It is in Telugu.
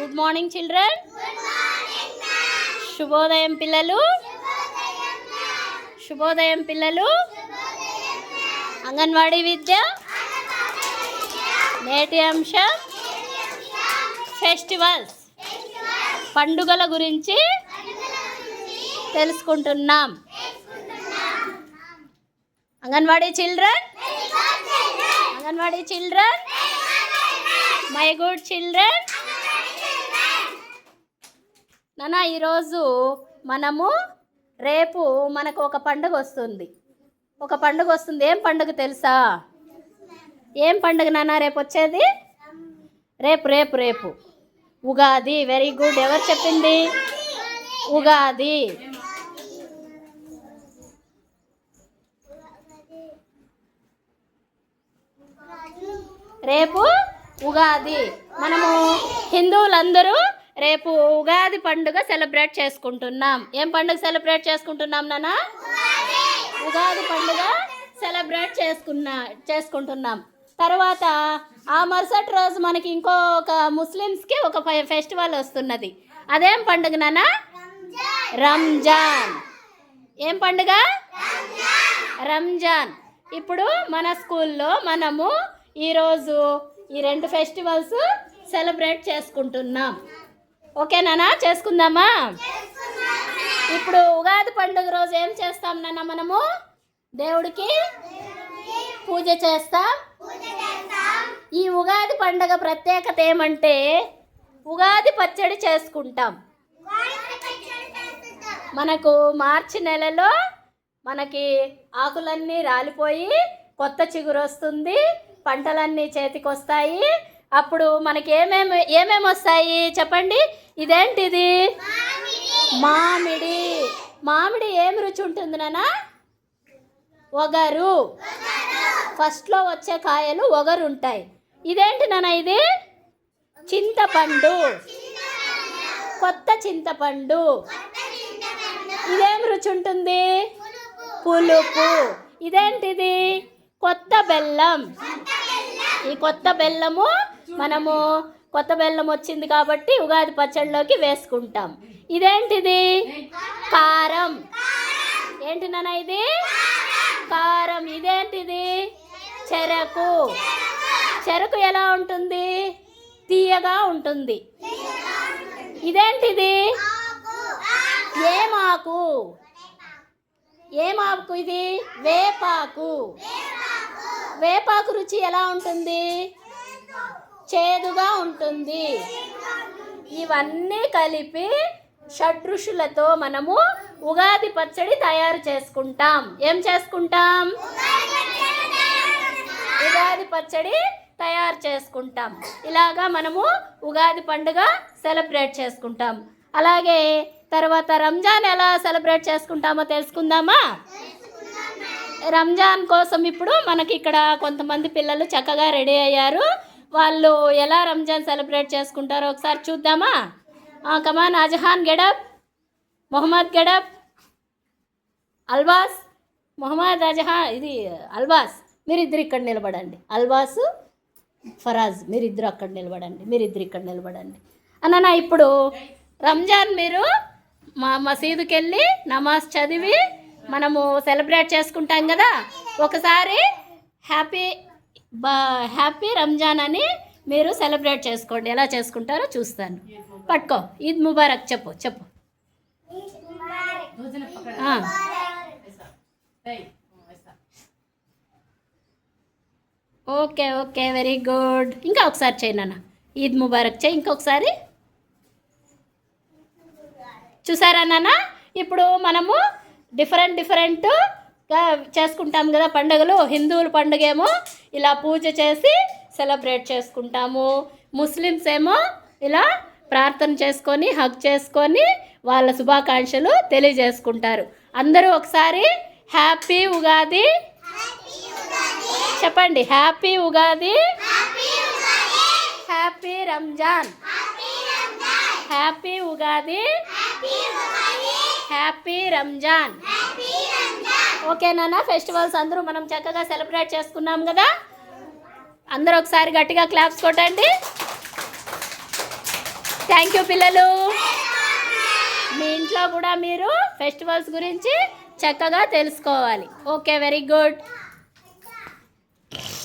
Good morning children. శుభోదయం పిల్లలు. శుభోదయం పిల్లలు. అంగన్వాడీ విద్య నేటి అంశం ఫెస్టివల్స్, పండుగల గురించి తెలుసుకుంటున్నాం. Anganwadi children, anganwadi children, my good children. నాన్న, ఈరోజు మనము రేపు మనకు ఒక పండుగ వస్తుంది. ఏం పండుగ తెలుసా? ఏం పండుగ నాన్న రేపు వచ్చేది? రేపు ఉగాది. Very good. ఎవరు చెప్పింది? ఉగాది. రేపు ఉగాది. మనము హిందువులందరూ రేపు ఉగాది పండుగ సెలబ్రేట్ చేసుకుంటున్నాం. ఏం పండుగ సెలబ్రేట్ చేసుకుంటున్నాం నాన్న? ఉగాది పండుగ సెలబ్రేట్ చేసుకుంటున్నాం. తర్వాత ఆ మరుసటి రోజు మనకి ఇంకొక ముస్లిమ్స్కి ఒక ఫెస్టివల్ వస్తున్నది. అదేం పండుగ నాన్న? రంజాన్. ఏం పండుగ? రంజాన్. ఇప్పుడు మన స్కూల్లో మనము ఈరోజు ఈ 2 ఫెస్టివల్స్ సెలబ్రేట్ చేసుకుంటున్నాం. ఓకే నాన్న, చేసుకుందామా? ఇప్పుడు ఉగాది పండుగ రోజు ఏం చేస్తాం నాన్న? మనము దేవుడికి పూజ చేస్తాం. ఈ ఉగాది పండుగ ప్రత్యేకత ఏమంటే ఉగాది పచ్చడి చేసుకుంటాం. మనకు మార్చి నెలలో మనకి ఆకులన్నీ రాలిపోయి కొత్త చిగురు వస్తుంది, పంటలన్నీ చేతికి వస్తాయి. అప్పుడు మనకి ఏమేమి వస్తాయి చెప్పండి? ఇదేంటిది? మామిడి. మామిడి ఏం రుచి ఉంటుంది నాన్న? ఒగరు. ఫస్ట్లో వచ్చే కాయలు ఒగరు ఉంటాయి. ఇదేంటి నాన్న? ఇది చింతపండు, కొత్త చింతపండు. ఇదేం రుచి ఉంటుంది? పులుపు. ఇదేంటిది? కొత్త బెల్లం. ఈ కొత్త బెల్లము మనము కొత్త బెల్లం వచ్చింది కాబట్టి ఉగాది పచ్చడిలోకి వేసుకుంటాం. ఇదేంటిది? కారం. ఏంటి నాన్న ఇది? కారం. ఇదేంటిది? చెరకు. చెరకు ఎలా ఉంటుంది? తీయగా ఉంటుంది. ఇదేంటిది? ఏమాకు. ఏమాకు ఇది? వేపాకు. వేపాకు రుచి ఎలా ఉంటుంది? చేదుగా ఉంటుంది. ఇవన్నీ కలిపి షడ్రుచులతో మనము ఉగాది పచ్చడి తయారు చేసుకుంటాం. ఏం చేసుకుంటాం? ఉగాది పచ్చడి తయారు చేసుకుంటాం. ఇలాగా మనము ఉగాది పండుగ సెలబ్రేట్ చేసుకుంటాం. అలాగే తర్వాత రంజాన్ ఎలా సెలబ్రేట్ చేసుకుంటామో తెలుసుకుందామా? రంజాన్ కోసం ఇప్పుడు మనకి ఇక్కడ కొంతమంది పిల్లలు చక్కగా రెడీ అయ్యారు. వాళ్ళు ఎలా రంజాన్ సెలబ్రేట్ చేసుకుంటారో ఒకసారి చూద్దామా? కమాన్. అజహాన్ గెడప్, మొహమ్మద్ గెడప్, అల్బాస్, మొహమ్మద్ అజహాన్, ఇది అల్బాస్. మీరిద్దరు ఇక్కడ నిలబడండి. అల్బాసు, ఫరాజ్ మీరిద్దరు అక్కడ నిలబడండి. మీరిద్దరు ఇక్కడ నిలబడండి. అన్న, ఇప్పుడు రంజాన్ మీరు మసీదుకి వెళ్ళి నమాజ్ చదివి మనము సెలబ్రేట్ చేసుకుంటాం కదా. ఒకసారి హ్యాపీ రంజాన్ అని మీరు సెలబ్రేట్ చేసుకోండి. ఎలా చేసుకుంటారో చూస్తాను. పట్టుకో. ఈద్ ముబారక్ చెప్పు. Okay very good. ఇంకా ఒకసారి చేయి నాన్న. ఈద్ ముబారక్ చేయి ఇంకొకసారి. చూసారా నాన్న? ఇప్పుడు మనము డిఫరెంట్గా చేసుకుంటాం కదా పండుగలు. హిందువుల పండుగ ఏమో ఇలా పూజ చేసి సెలబ్రేట్ చేసుకుంటాము. ముస్లిమ్స్ ఏమో ఇలా ప్రార్థన చేసుకొని హగ్ చేసుకొని వాళ్ళ శుభాకాంక్షలు తెలియజేసుకుంటారు. అందరూ ఒకసారి హ్యాపీ ఉగాది చెప్పండి. Happy Ugadi, happy Ramzan. Happy Ugadi, happy Ramzan. ఓకేనా? ఫెస్టివల్స్ అందరూ మనం చక్కగా సెలబ్రేట్ చేసుకున్నాం కదా. అందరూ ఒకసారి గట్టిగా క్లాప్స్ కొట్టండి. థ్యాంక్ యూ పిల్లలు. మీ ఇంట్లో కూడా మీరు ఫెస్టివల్స్ గురించి చక్కగా తెలుసుకోవాలి. Okay, very good.